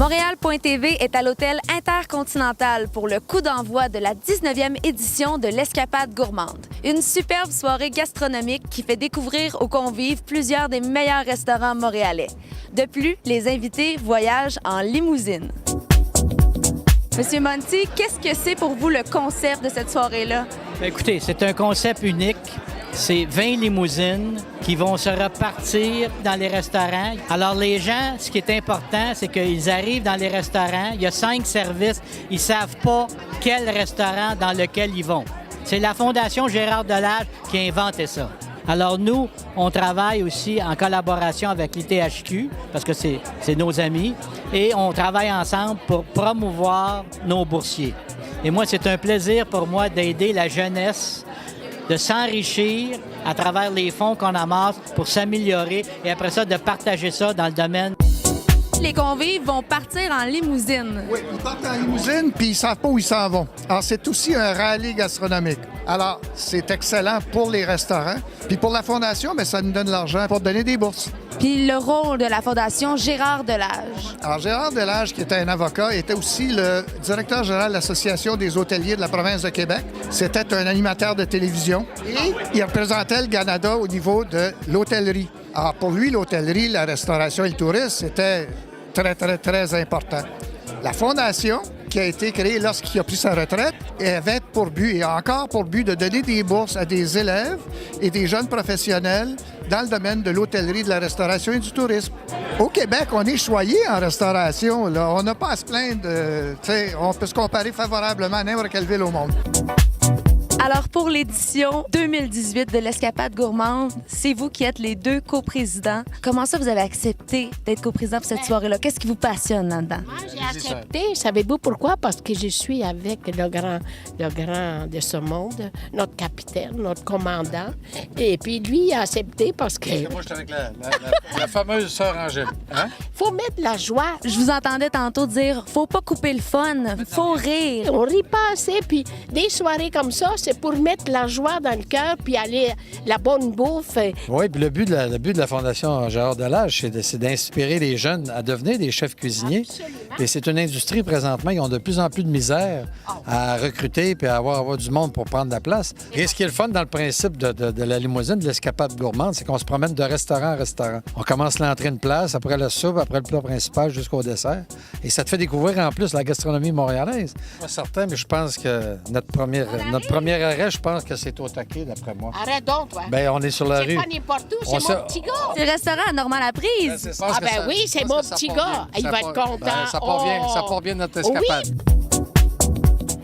Montréal.tv est à l'hôtel Intercontinental pour le coup d'envoi de la 19e édition de l'Escapade gourmande. Une superbe soirée gastronomique qui fait découvrir aux convives plusieurs des meilleurs restaurants montréalais. De plus, les invités voyagent en limousine. Monsieur Monti, qu'est-ce que c'est pour vous le concept de cette soirée-là? Écoutez, c'est un concept unique. C'est 20 limousines qui vont se repartir dans les restaurants. Alors, les gens, ce qui est important, c'est qu'ils arrivent dans les restaurants. Il y a 5 services. Ils ne savent pas quel restaurant dans lequel ils vont. C'est la Fondation Gérard Delage qui a inventé ça. Alors, nous, on travaille aussi en collaboration avec l'ITHQ, parce que c'est nos amis, et on travaille ensemble pour promouvoir nos boursiers. Et moi, c'est un plaisir pour moi d'aider la jeunesse de s'enrichir à travers les fonds qu'on amasse pour s'améliorer et après ça, de partager ça dans le domaine. Les convives vont partir en limousine. Oui, ils partent en limousine puis ils ne savent pas où ils s'en vont. Alors, c'est aussi un rallye gastronomique. Alors, c'est excellent pour les restaurants. Puis pour la Fondation, bien, ça nous donne l'argent pour donner des bourses. Puis le rôle de la Fondation Gérard Delage. Alors, Gérard Delage, qui était un avocat, était aussi le directeur général de l'Association des hôteliers de la province de Québec. C'était un animateur de télévision et il représentait le Canada au niveau de l'hôtellerie. Alors, pour lui, l'hôtellerie, la restauration et le tourisme, c'était très, très, très important. La Fondation, qui a été créée lorsqu'il a pris sa retraite, avait pour but, et a encore pour but, de donner des bourses à des élèves et des jeunes professionnels dans le domaine de l'hôtellerie, de la restauration et du tourisme. Au Québec, on est choyé en restauration. Là. On n'a pas à se plaindre. On peut se comparer favorablement à n'importe quelle ville au monde. Alors, pour l'édition 2018 de l'Escapade gourmande, c'est vous qui êtes les 2 coprésidents. Comment ça, vous avez accepté d'être coprésident pour cette soirée-là? Qu'est-ce qui vous passionne là-dedans? Moi, j'ai accepté. Savez-vous pourquoi? Parce que je suis avec le grand de ce monde, notre capitaine, notre commandant. Et puis, lui, il a accepté parce que... Moi, je suis avec la fameuse sœur Angèle. Hein? Faut mettre la joie. Je vous entendais tantôt dire « faut pas couper le fun, faut rire ». On rit pas assez, puis des soirées comme ça, c'est pour mettre la joie dans le cœur, puis aller la bonne bouffe. Oui, puis le but de la Fondation Gérard Delage, c'est d'inspirer les jeunes à devenir des chefs cuisiniers. Absolument. Et c'est une industrie, présentement, ils ont de plus en plus de misère à recruter puis à avoir du monde pour prendre la place. Et ce qui est le fun dans le principe de la limousine, de l'escapade gourmande, c'est qu'on se promène de restaurant en restaurant. On commence l'entrée de place, après la soupe, après le plat principal jusqu'au dessert. Et ça te fait découvrir en plus la gastronomie montréalaise. Pas certain, mais je pense que notre premier arrêt, je pense que c'est au taquet, d'après moi. Arrête donc, toi. Bien, on est sur la rue. C'est pas n'importe où, c'est mon petit gars. C'est le restaurant à Normand-Laprise. Ah ben oui, c'est mon petit gars. Il va être content. Ça part bien notre escapade. Oui.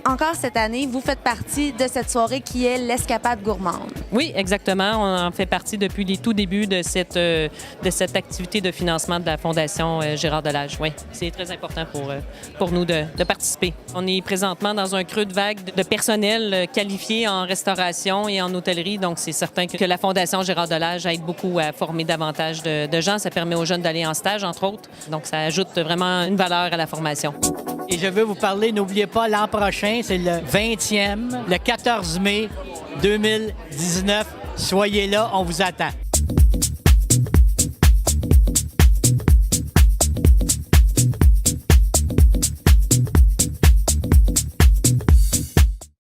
Encore cette année, vous faites partie de cette soirée qui est l'Escapade gourmande. Oui, exactement. On en fait partie depuis les tout débuts de cette activité de financement de la Fondation Gérard Delage. Oui, c'est très important pour nous de participer. On est présentement dans un creux de vague de personnel qualifié en restauration et en hôtellerie, donc c'est certain que la Fondation Gérard Delage aide beaucoup à former davantage de gens. Ça permet aux jeunes d'aller en stage, entre autres, donc ça ajoute vraiment une valeur à la formation. Et je veux vous parler, n'oubliez pas, l'an prochain, c'est le 20e, le 14 mai 2019. Soyez là, on vous attend.